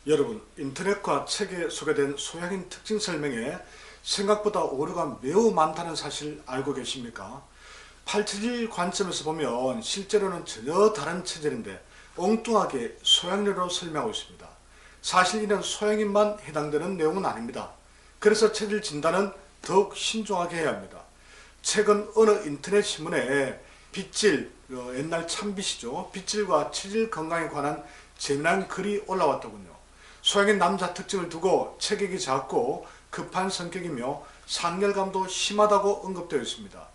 여러분, 인터넷과 책에 소개된 소양인 특징 설명에 생각보다 오류가 매우 많다는 사실 알고 계십니까? 8체질 관점에서 보면 실제로는 전혀 다른 체질인데 엉뚱하게 소양료로 설명하고 있습니다. 사실 이는 소양인만 해당되는 내용은 아닙니다. 그래서 체질 진단은 더욱 신중하게 해야 합니다. 최근 어느 인터넷 신문에 빗질, 옛날 참빗이죠. 빗질과 체질 건강에 관한 재미난 글이 올라왔더군요. 소양인 남자 특징을 두고 체격이 작고 급한 성격이며 상열감도 심하다고 언급되어 있습니다.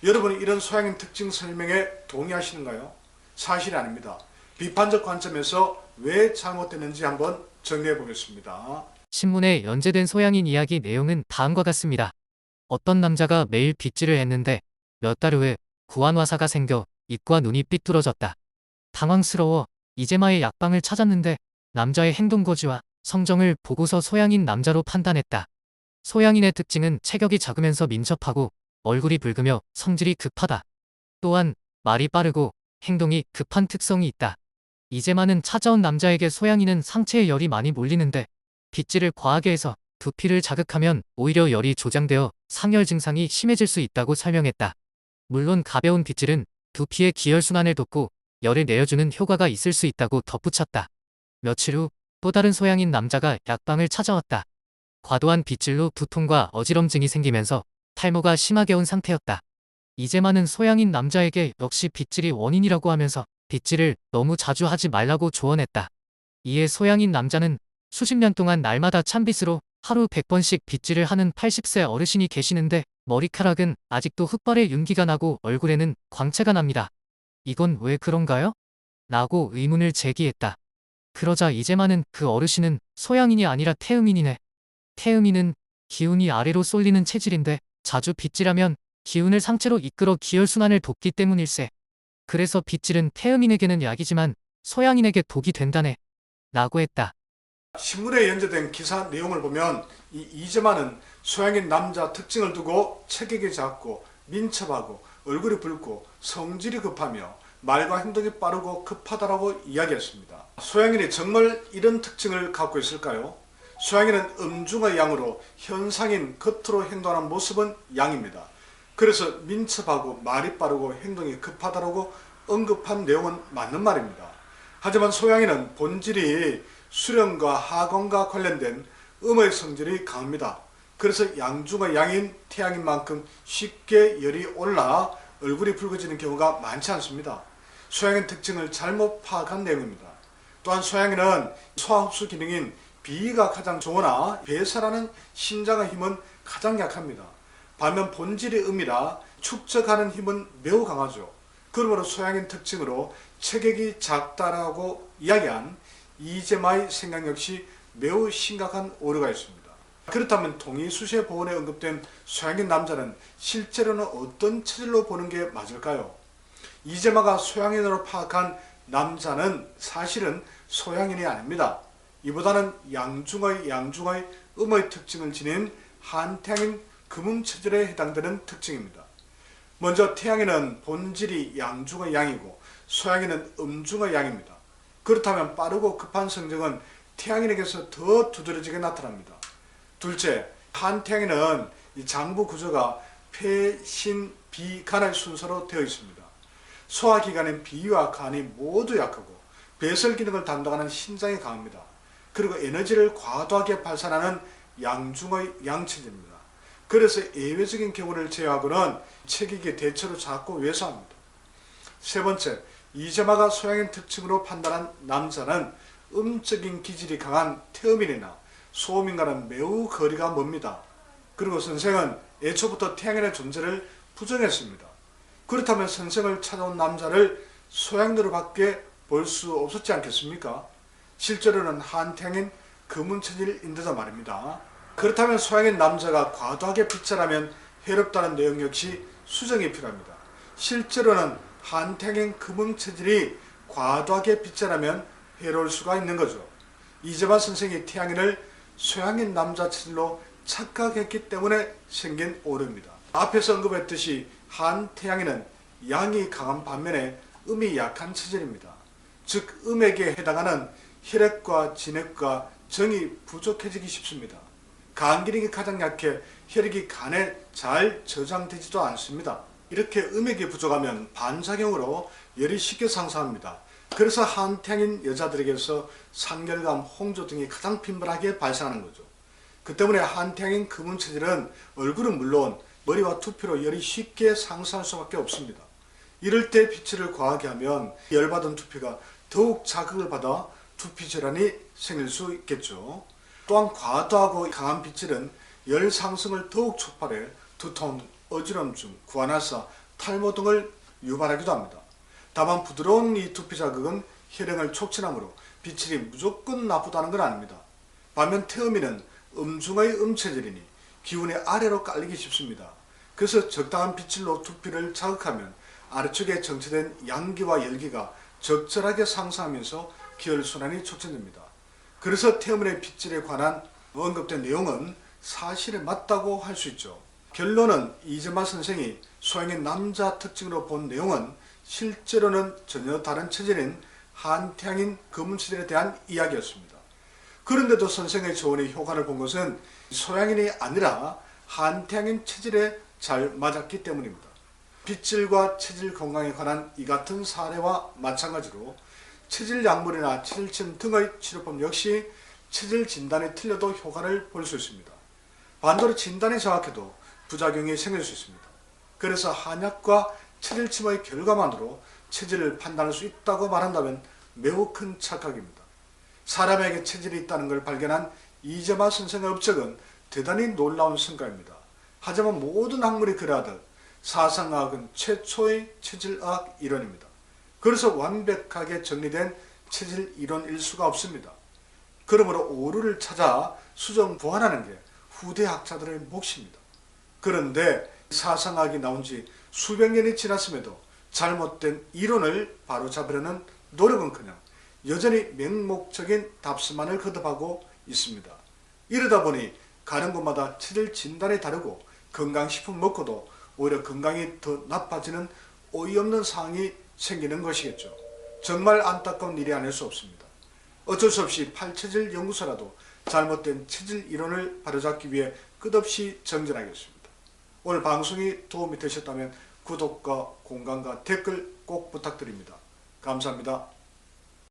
여러분이 이런 소양인 특징 설명에 동의하시는가요? 사실이 아닙니다. 비판적 관점에서 왜 잘못됐는지 한번 정리해 보겠습니다. 신문에 연재된 소양인 이야기 내용은 다음과 같습니다. 어떤 남자가 매일 빗질을 했는데 몇 달 후에 구안화사가 생겨 입과 눈이 삐뚤어졌다. 당황스러워 이제마의 약방을 찾았는데 남자의 행동거지와 성정을 보고서 소양인 남자로 판단했다. 소양인의 특징은 체격이 작으면서 민첩하고 얼굴이 붉으며 성질이 급하다. 또한 말이 빠르고 행동이 급한 특성이 있다. 이제마는 찾아온 남자에게 소양인은 상체에 열이 많이 몰리는데 빗질을 과하게 해서 두피를 자극하면 오히려 열이 조장되어 상열 증상이 심해질 수 있다고 설명했다. 물론 가벼운 빗질은 두피의 기혈순환을 돕고 열을 내어주는 효과가 있을 수 있다고 덧붙였다. 며칠 후 또 다른 소양인 남자가 약방을 찾아왔다. 과도한 빗질로 두통과 어지럼증이 생기면서 탈모가 심하게 온 상태였다. 이제마는 소양인 남자에게 역시 빗질이 원인이라고 하면서 빗질을 너무 자주 하지 말라고 조언했다. 이에 소양인 남자는 수십 년 동안 날마다 찬빗으로 하루 100번씩 빗질을 하는 80세 어르신이 계시는데 머리카락은 아직도 흑발의 윤기가 나고 얼굴에는 광채가 납니다. 이건 왜 그런가요? 라고 의문을 제기했다. 그러자 이제마는 그 어르신은 소양인이 아니라 태음인이네. 태음인은 기운이 아래로 쏠리는 체질인데 자주 빗질하면 기운을 상체로 이끌어 기혈순환을 돕기 때문일세. 그래서 빗질은 태음인에게는 약이지만 소양인에게 독이 된다네. 라고 했다. 신문에 연재된 기사 내용을 보면 이재만은 소양인 남자 특징을 두고 체격이 작고 민첩하고 얼굴이 붉고 성질이 급하며 말과 행동이 빠르고 급하다라고 이야기했습니다. 소양인이 정말 이런 특징을 갖고 있을까요? 소양인은 음중의 양으로 현상인 겉으로 행동하는 모습은 양입니다. 그래서 민첩하고 말이 빠르고 행동이 급하다라고 언급한 내용은 맞는 말입니다. 하지만 소양인은 본질이 수령과 하권과 관련된 음의 성질이 강합니다. 그래서 양중의 양인 태양인 만큼 쉽게 열이 올라 얼굴이 붉어지는 경우가 많지 않습니다. 소양인 특징을 잘못 파악한 내용입니다. 또한 소양인은 소화흡수 기능인 비위가 가장 좋으나 배설하는 신장의 힘은 가장 약합니다. 반면 본질이 음이라 축적하는 힘은 매우 강하죠. 그러므로 소양인 특징으로 체격이 작다라고 이야기한 이재마의 생각 역시 매우 심각한 오류가 있습니다. 그렇다면 동의수세 보원에 언급된 소양인 남자는 실제로는 어떤 체질로 보는 게 맞을까요? 이재마가 소양인으로 파악한 남자는 사실은 소양인이 아닙니다. 이보다는 양중의 음의 특징을 지닌 한태양인 금음체질에 해당되는 특징입니다. 먼저 태양인은 본질이 양중의 양이고 소양인은 음중의 양입니다. 그렇다면 빠르고 급한 성정은 태양인에게서 더 두드러지게 나타납니다. 둘째, 한태양인은 장부 구조가 폐, 신, 비, 간의 순서로 되어 있습니다. 소화기관인 비와 간이 모두 약하고 배설 기능을 담당하는 신장이 강합니다. 그리고 에너지를 과도하게 발산하는 양중의 양체질입니다. 그래서 예외적인 경우를 제외하고는 체격이 대체로 작고 왜소합니다. 세 번째, 이재마가 소양인 특징으로 판단한 남자는 음적인 기질이 강한 태음인이나 소음인과는 매우 거리가 멉니다. 그리고 선생은 애초부터 태양인의 존재를 부정했습니다. 그렇다면 선생을 찾아온 남자를 소양인으로 밖에 볼 수 없었지 않겠습니까? 실제로는 한태양인 금운체질인데도 말입니다. 그렇다면 소양인 남자가 과도하게 빗질하면 해롭다는 내용 역시 수정이 필요합니다. 실제로는 한태양인 금음체질이 과도하게 빗질하면 해로울 수가 있는 거죠. 이재만 선생이 태양인을 소양인 남자 체질로 착각했기 때문에 생긴 오류입니다. 앞에서 언급했듯이 한태양인은 양이 강한 반면에 음이 약한 체질입니다. 즉 음에게 해당하는 혈액과 진액과 정이 부족해지기 쉽습니다. 간 기능이 가장 약해 혈액이 간에 잘 저장되지도 않습니다. 이렇게 음액이 부족하면 반작용으로 열이 쉽게 상승합니다. 그래서 한태양인 여자들에게서 상열감, 홍조 등이 가장 빈번하게 발생하는 거죠. 그 때문에 한태양인 금운 체질은 얼굴은 물론 머리와 두피로 열이 쉽게 상승할 수밖에 없습니다. 이럴 때 빗질을 과하게 하면 열받은 두피가 더욱 자극을 받아 두피 질환이 생길 수 있겠죠. 또한 과도하고 강한 빗질은 열 상승을 더욱 촉발해 두통, 어지럼증, 구안화사, 탈모 등을 유발하기도 합니다. 다만 부드러운 이 두피 자극은 혈행을 촉진하므로 빗질이 무조건 나쁘다는 건 아닙니다. 반면 태음인은 음중의 음체질이니 기운이 아래로 깔리기 쉽습니다. 그래서 적당한 빗질로 두피를 자극하면 아래쪽에 정체된 양기와 열기가 적절하게 상승하면서 기혈순환이 촉진됩니다. 그래서 태음인의 빗질에 관한 언급된 내용은 사실에 맞다고 할 수 있죠. 결론은 이재만 선생이 소양인 남자 특징으로 본 내용은 실제로는 전혀 다른 체질인 한태양인 금운 체질에 대한 이야기였습니다. 그런데도 선생의 조언이 효과를 본 것은 소양인이 아니라 한태양인 체질에 잘 맞았기 때문입니다. 빗질과 체질 건강에 관한 이 같은 사례와 마찬가지로 체질 약물이나 체질침 등의 치료법 역시 체질 진단이 틀려도 효과를 볼 수 있습니다. 반대로 진단이 정확해도 부작용이 생길 수 있습니다. 그래서 한약과 체질침의 결과만으로 체질을 판단할 수 있다고 말한다면 매우 큰 착각입니다. 사람에게 체질이 있다는 걸 발견한 이재만 선생의 업적은 대단히 놀라운 성과입니다. 하지만 모든 학문이 그러하듯 사상학은 최초의 체질학 이론입니다. 그래서 완벽하게 정리된 체질 이론일 수가 없습니다. 그러므로 오류를 찾아 수정 보완하는 게 후대 학자들의 몫입니다. 그런데 사상학이 나온 지 수백 년이 지났음에도 잘못된 이론을 바로잡으려는 노력은커녕 여전히 맹목적인 답습만을 거듭하고 있습니다. 이러다 보니 가는 곳마다 체질 진단이 다르고 건강식품 먹고도 오히려 건강이 더 나빠지는 어이없는 상황이 생기는 것이겠죠. 정말 안타까운 일이 아닐 수 없습니다. 어쩔 수 없이 팔체질 연구소라도 잘못된 체질 이론을 바로잡기 위해 끝없이 정진하겠습니다. 오늘 방송이 도움이 되셨다면 구독과 공감과 댓글 꼭 부탁드립니다. 감사합니다.